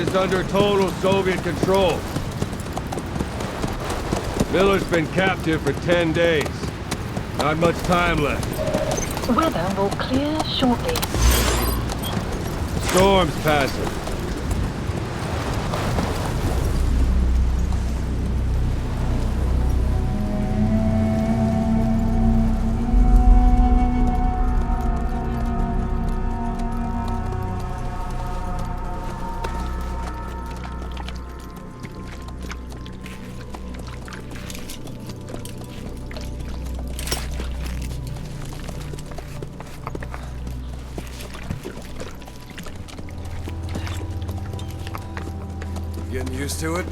is under total Soviet control. Miller's been captive for 10 days. Not much time left. Weather will clear shortly. Storm's passing. Getting used to it?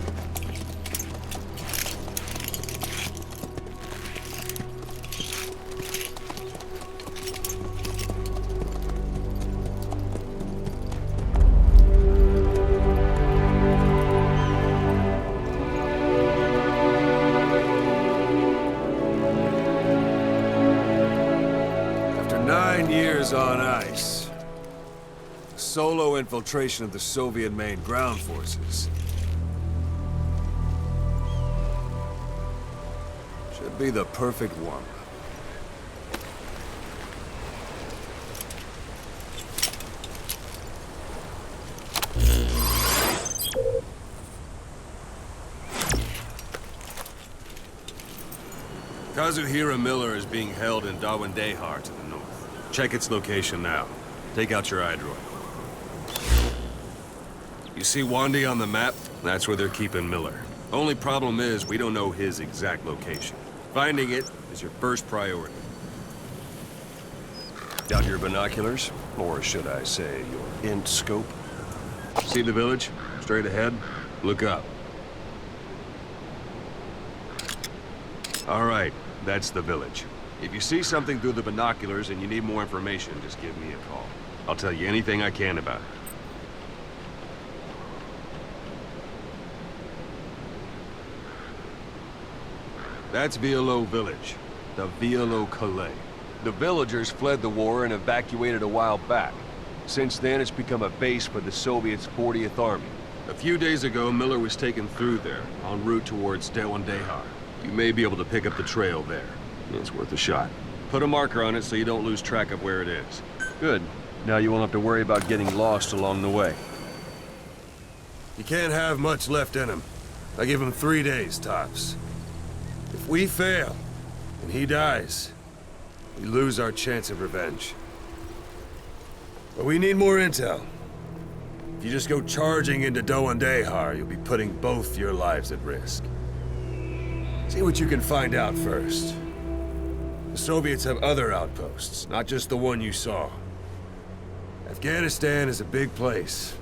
After 9 years on ice, solo infiltration of the Soviet main ground forces should be the perfect warm-up. Kazuhira Miller is being held in Dawandehar to the north. Check its location now. Take out your iDroid. You see Wandy on the map? That's where they're keeping Miller. Only problem is, we don't know his exact location. Finding it is your first priority. Got your binoculars? Or should I say, your int scope? See the village? Straight ahead? Look up. All right, that's the village. If you see something through the binoculars and you need more information, just give me a call. I'll tell you anything I can about it. That's Violo Village, the Violo Calais. The villagers fled the war and evacuated a while back. Since then, it's become a base for the Soviets' 40th Army. A few days ago, Miller was taken through there, en route towards Dawandehar. You may be able to pick up the trail there. It's worth a shot. Put a marker on it so you don't lose track of where it is. Good. Now you won't have to worry about getting lost along the way. You can't have much left in him. I give him 3 days, tops. If we fail, and he dies, we lose our chance of revenge. But we need more intel. If you just go charging into Dawandehar, you'll be putting both your lives at risk. See what you can find out first. The Soviets have other outposts, not just the one you saw. Afghanistan is a big place.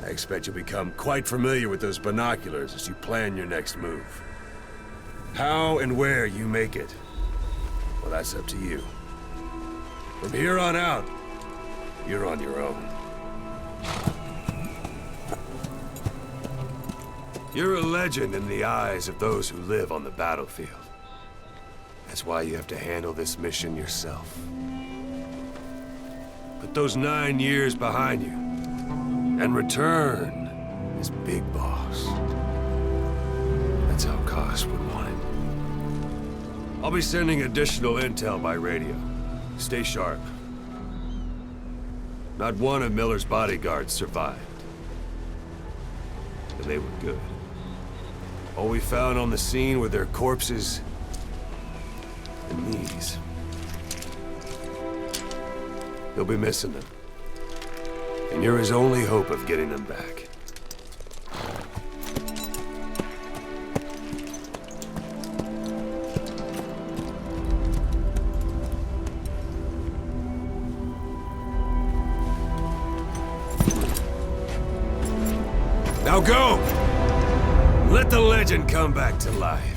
I expect you'll become quite familiar with those binoculars as you plan your next move. How and where you make it, well, that's up to you. From here on out, you're on your own. You're a legend in the eyes of those who live on the battlefield. That's why you have to handle this mission yourself. Put those 9 years behind you, and return as Big Boss. That's how Koss would want it. I'll be sending additional intel by radio. Stay sharp. Not one of Miller's bodyguards survived. And they were good. All we found on the scene were their corpses and these. You'll be missing them. And you're his only hope of getting them back. Now go! Let the legend come back to life.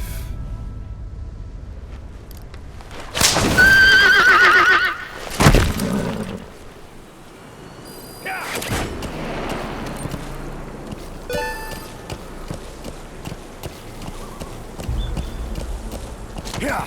Yeah.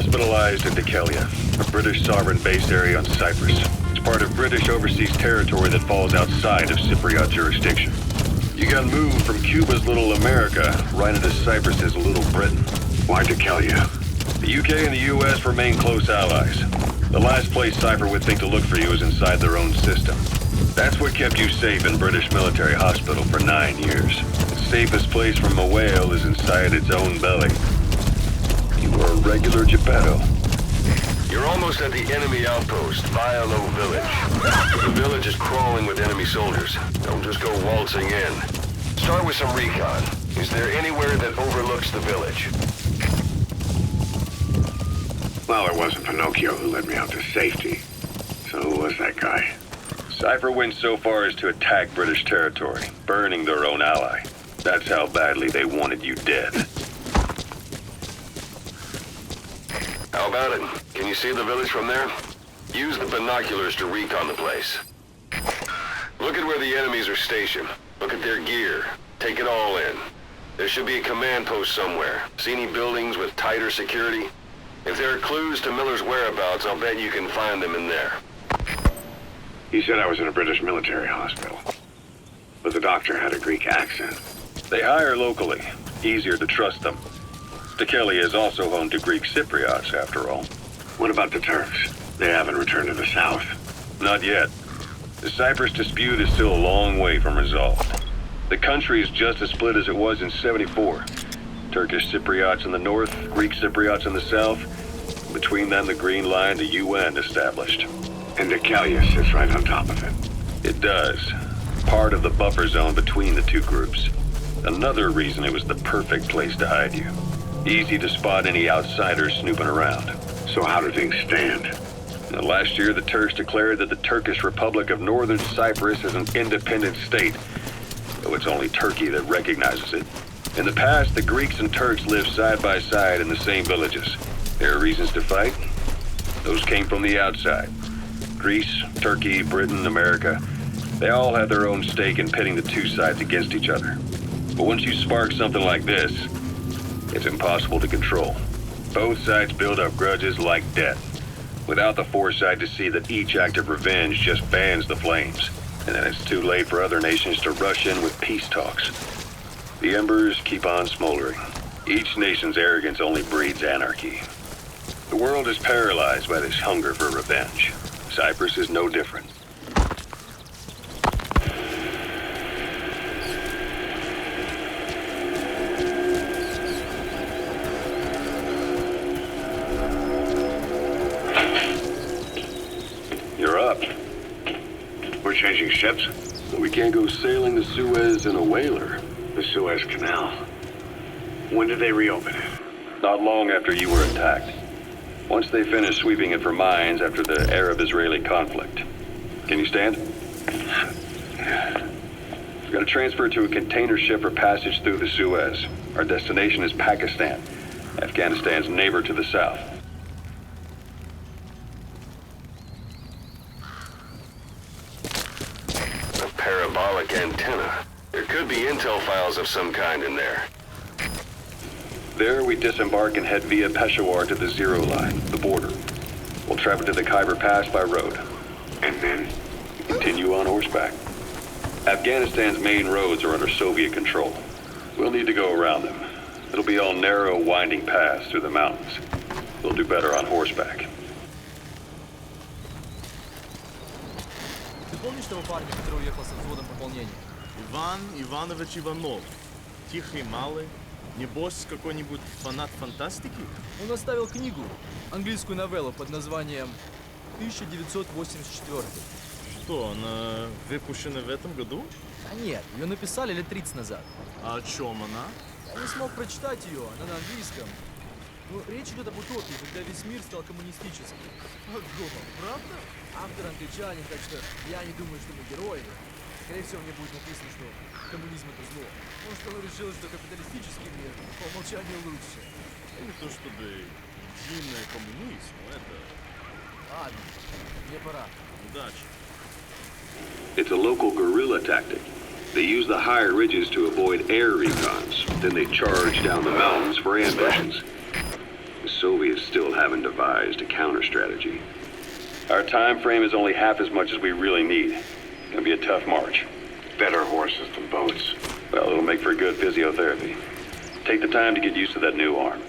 hospitalized in Dekelia, a British sovereign base area on Cyprus. It's part of British overseas territory that falls outside of Cypriot jurisdiction. You got moved from Cuba's Little America right into Cyprus's Little Britain. Why Dekelia? The UK and the US remain close allies. The last place Cypher would think to look for you is inside their own system. That's what kept you safe in British military hospital for 9 years. The safest place from a whale is inside its own belly. You are a regular Geppetto. You're almost at the enemy outpost, Violo Village. The village is crawling with enemy soldiers. Don't just go waltzing in. Start with some recon. Is there anywhere that overlooks the village? Well, it wasn't Pinocchio who led me out to safety. So who was that guy? Cypher went so far as to attack British territory, burning their own ally. That's how badly they wanted you dead. How about it? Can you see the village from there? Use the binoculars to recon the place. Look at where the enemies are stationed. Look at their gear. Take it all in. There should be a command post somewhere. See any buildings with tighter security? If there are clues to Miller's whereabouts, I'll bet you can find them in there. He said I was in a British military hospital. But the doctor had a Greek accent. They hire locally. Easier to trust them. Dekelia is also home to Greek Cypriots, after all. What about the Turks? They haven't returned to the south. Not yet. The Cyprus dispute is still a long way from resolved. The country is just as split as it was in '74. Turkish Cypriots in the north, Greek Cypriots in the south. Between them, the Green Line, the UN established. And Dekelia sits right on top of it. It does. Part of the buffer zone between the two groups. Another reason it was the perfect place to hide you. Easy to spot any outsiders snooping around. So how do things stand? Last year, the Turks declared that the Turkish Republic of Northern Cyprus is an independent state, though it's only Turkey that recognizes it. In the past, the Greeks and Turks lived side by side in the same villages. There are reasons to fight. Those came from the outside. Greece, Turkey, Britain, America, they all have their own stake in pitting the two sides against each other. But once you spark something like this, it's impossible to control. Both sides build up grudges like debt, without the foresight to see that each act of revenge just fans the flames, and then it's too late for other nations to rush in with peace talks. The embers keep on smoldering. Each nation's arrogance only breeds anarchy. The world is paralyzed by this hunger for revenge. Cyprus is no different. You're up. We're changing ships? We can't go sailing the Suez in a whaler. The Suez Canal. When did they reopen it? Not long after you were attacked. Once they finished sweeping it for mines after the Arab-Israeli conflict. Can you stand? We've got to transfer to a container ship for passage through the Suez. Our destination is Pakistan, Afghanistan's neighbor to the south. A parabolic antenna. There could be intel files of some kind in there. There, we disembark and head via Peshawar to the Zero Line, the border. We'll travel to the Khyber Pass by road. And then? Continue on horseback. Afghanistan's main roads are under Soviet control. We'll need to go around them. It'll be all narrow, winding paths through the mountains. We'll do better on horseback. Ты помнишь того парня, который уехал со взводом пополнения? Иван Иванович Иванов. Тихий, малый. Небось, какой-нибудь фанат фантастики? Он оставил книгу, английскую новеллу под названием 1984. Что, она выпущена в этом году? А нет, ее написали лет 30 назад. А о чем она? Я не смог прочитать ее, она на английском. Ну, речь идет об утопии, когда весь мир стал коммунистическим. Ого, правда? Автор англичанин, так что я не думаю, что мы герои. Скорее всего, мне будет написано, что коммунизм это зло. Может, он решил, что капиталистический мир по умолчанию лучше. Не то чтобы единый коммунизм, но это... Ладно, мне пора. Удачи. It's a local guerrilla tactic. They use the higher ridges to avoid air recons. Then they charge down the mountains for ambushes. Soviets still haven't devised a counter-strategy. Our time frame is only half as much as we really need. It's gonna be a tough march. Better horses than boats. Well, it'll make for good physiotherapy. Take the time to get used to that new arm.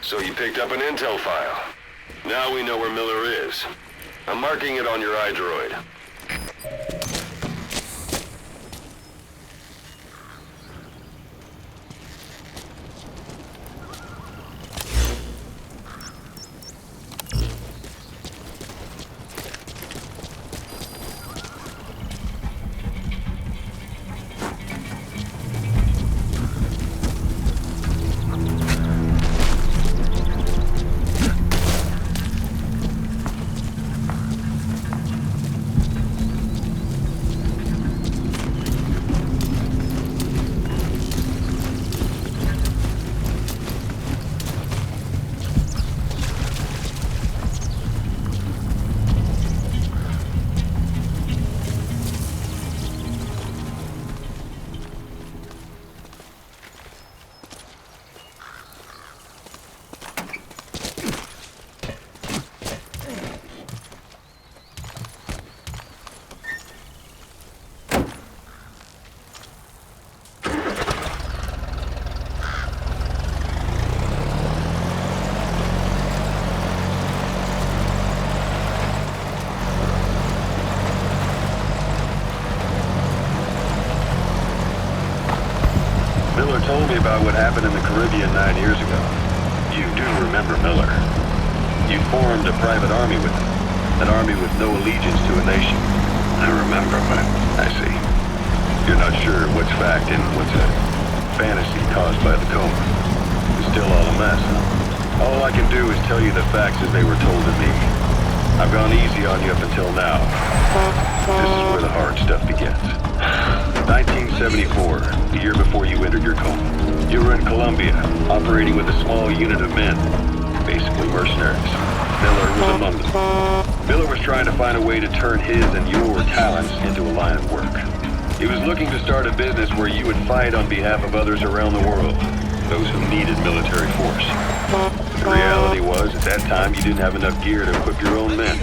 So you picked up an intel file. Now we know where Miller is. I'm marking it on your iDroid. Miller told me about what happened in the Caribbean 9 years ago. You do remember Miller. You formed a private army with him. An army with no allegiance to a nation. I remember, but I see. You're not sure what's fact and what's a fantasy caused by the coma. It's still all a mess, huh? All I can do is tell you the facts as they were told to me. I've gone easy on you up until now. This is where the hard stuff begins. 1974, the year before you entered your coma. You were in Colombia, operating with a small unit of men, basically mercenaries. Miller was among them. Miller was trying to find a way to turn his and your talents into a line of work. He was looking to start a business where you would fight on behalf of others around the world, those who needed military force. The reality was, at that time, you didn't have enough gear to equip your own men.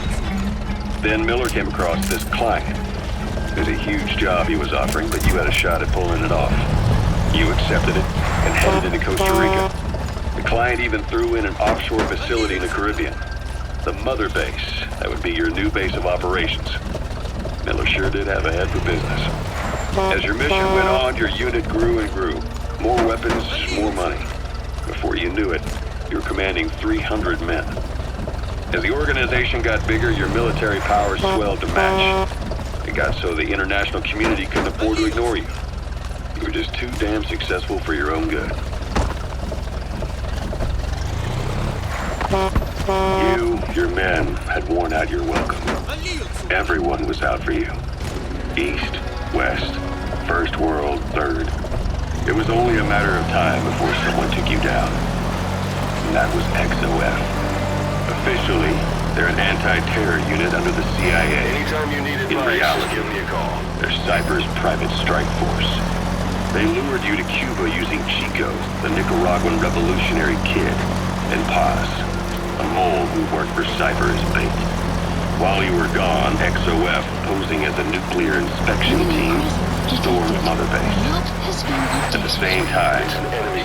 Then Miller came across this client. It was a huge job he was offering, but you had a shot at pulling it off. You accepted it and headed into Costa Rica. The client even threw in an offshore facility in the Caribbean. The mother base, that would be your new base of operations. Miller sure did have a head for business. As your mission went on, your unit grew and grew. More weapons, more money. Before you knew it, you were commanding 300 men. As the organization got bigger, your military powers swelled to match. It got so the international community couldn't afford to ignore you. You were just too damn successful for your own good. You, your men, had worn out your welcome. Everyone was out for you. East, West, First World, Third. It was only a matter of time before someone took you down. And that was XOF. Officially, they're an anti-terror unit under the CIA. Anytime you need In advice, reality, just give me a call. they're Cyprus private strike force. They lured you to Cuba using Chico, the Nicaraguan revolutionary kid, and Paz, a mole who worked for Cypher as bait. While you were gone, XOF, posing as a nuclear inspection team, stormed Mother Base. At the same time,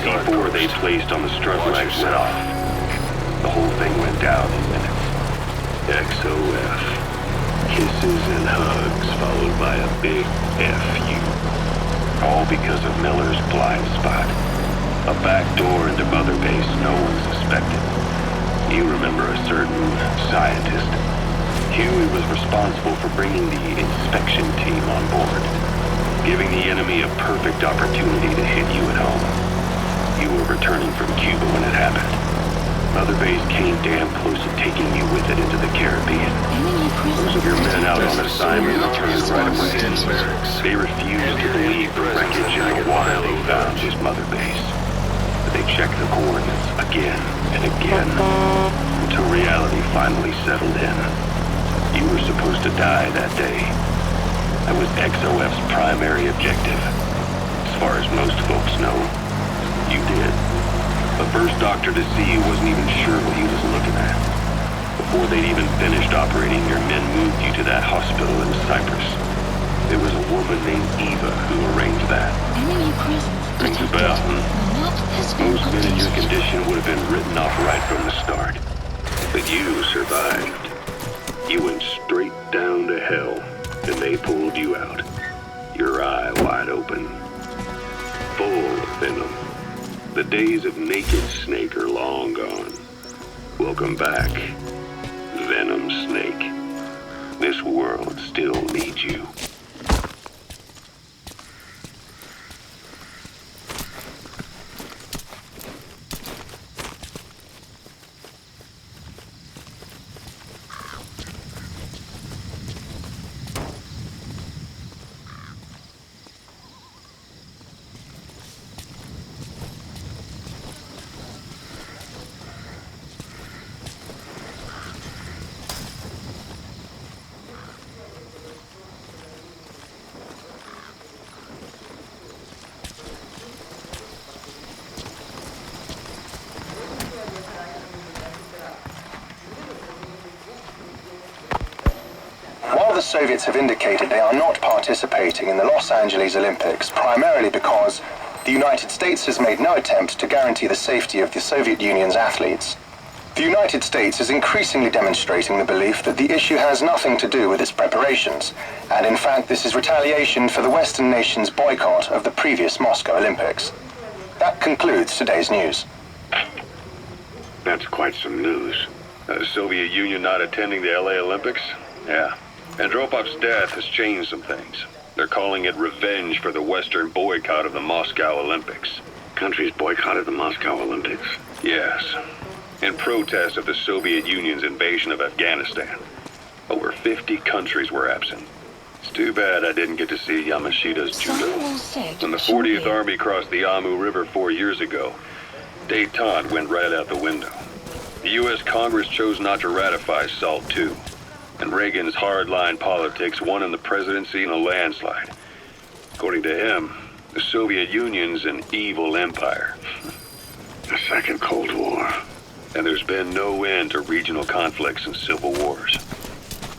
C4 they placed on the strut legs went off. The whole thing went down in minutes. XOF. Kisses and hugs, followed by a big F you. All because of Miller's blind spot. A back door into Mother Base no one suspected. You remember a certain scientist. Huey was responsible for bringing the inspection team on board, giving the enemy a perfect opportunity to hit you at home. You were returning from Cuba when it happened. Mother Base came damn close to taking you with it into the Caribbean. Those of your men out on assignment returned right away. They refused to believe the wreckage in the wild they found just Mother Base. The They checked the coordinates again and again until reality finally settled in. You were supposed to die that day. That was XOF's primary objective. As far as most folks know, you did. The first doctor to see you wasn't even sure what he was looking at. Before they'd even finished operating, your men moved you to that hospital in Cyprus. There was a woman named Eva who arranged that. Enemy presence Rings a detected. bell, The map has been Most men in your updated. condition would have been written off right from the start. But you survived. You went straight down to hell, and they pulled you out. Your eye wide open. Full of venom. The days of naked Snake are long gone. Welcome back, Venom Snake. This world still needs you. While the Soviets have indicated they are not participating in the Los Angeles Olympics, primarily because the United States has made no attempt to guarantee the safety of the Soviet Union's athletes, the United States is increasingly demonstrating the belief that the issue has nothing to do with its preparations, and in fact this is retaliation for the Western nations' boycott of the previous Moscow Olympics. That concludes today's news. That's quite some news. The Soviet Union not attending the LA Olympics? Yeah. Andropov's death has changed some things. They're calling it revenge for the Western boycott of the Moscow Olympics. Countries boycotted the Moscow Olympics. Yes. In protest of the Soviet Union's invasion of Afghanistan. Over 50 countries were absent. It's too bad I didn't get to see Yamashita's judo. Firewall set When the 40th shortly. Army crossed the Amu River 4 years ago, détente went right out the window. The U.S. Congress chose not to ratify SALT II, and Reagan's hardline politics won him the presidency in a landslide. According to him, the Soviet Union's an evil empire. The Second Cold War. And there's been no end to regional conflicts and civil wars.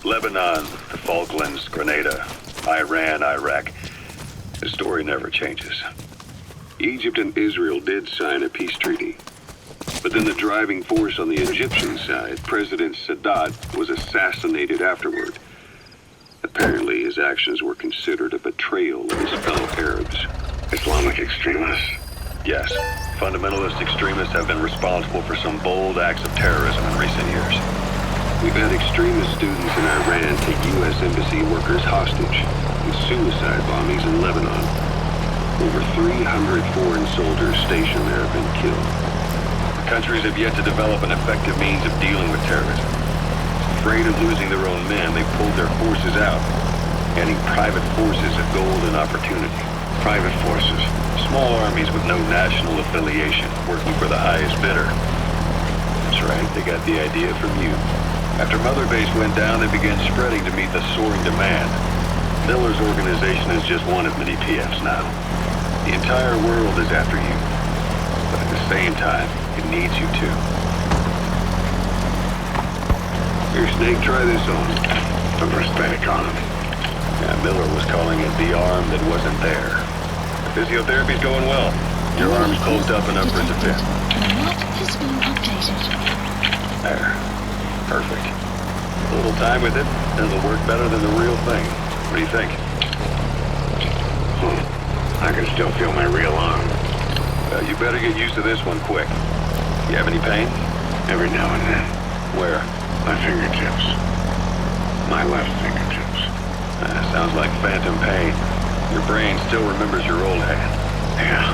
Lebanon, the Falklands, Grenada, Iran, Iraq. The story never changes. Egypt and Israel did sign a peace treaty. But then the driving force on the Egyptian side, President Sadat, was assassinated afterward. Apparently, his actions were considered a betrayal of his fellow Arabs. Islamic extremists? Yes. Fundamentalist extremists have been responsible for some bold acts of terrorism in recent years. We've had extremist students in Iran take U.S. embassy workers hostage, and suicide bombings in Lebanon. Over 300 foreign soldiers stationed there have been killed. Countries have yet to develop an effective means of dealing with terrorism. Afraid of losing their own men, they pulled their forces out, adding private forces a golden opportunity. Private forces, small armies with no national affiliation, working for the highest bidder. That's right, they got the idea from you. After Mother Base went down, they began spreading to meet the soaring demand. Miller's organization is just one of many PFs now. The entire world is after you, but at the same time, it needs you too. Here, Snake, try this on. The prosthetic arm. Yeah, Miller was calling it the arm that wasn't there. The physiotherapy's going well. Your arm's closed up enough for it to fit. The map has been updated. There. Perfect. A little time with it, and it'll work better than the real thing. What do you think? I can still feel my real arm. You better get used to this one quick. You have any pain? Every now and then. Where? My fingertips. My left fingertips. Sounds like phantom pain. Your brain still remembers your old hand. Yeah.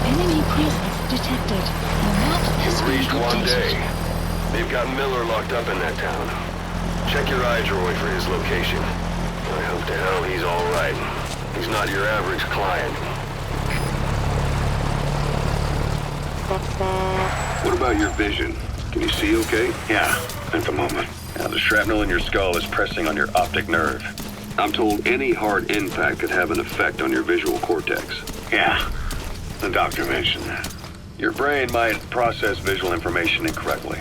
Enemy presence detected. The map has been Reached one updated. day. They've got Miller locked up in that town. Check your eye droid for his location. I hope to hell he's all right. He's not your average client. What about your vision? Can you see okay? Yeah, at the moment. Now, the shrapnel in your skull is pressing on your optic nerve. I'm told any hard impact could have an effect on your visual cortex. Yeah, the doctor mentioned that. Your brain might process visual information incorrectly.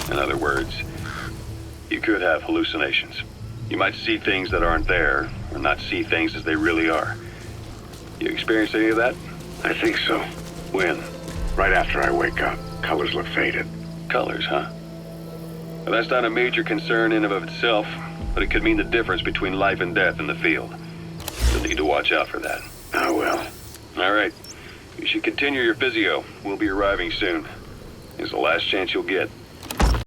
In other words, you could have hallucinations. You might see things that aren't there, or not see things as they really are. You experienced any of that? I think so. When? Right after I wake up. Colors look faded. Colors, huh? Well, that's not a major concern in and of itself, but it could mean the difference between life and death in the field. You'll need to watch out for that. I will. All right. You should continue your physio. We'll be arriving soon. It's the last chance you'll get.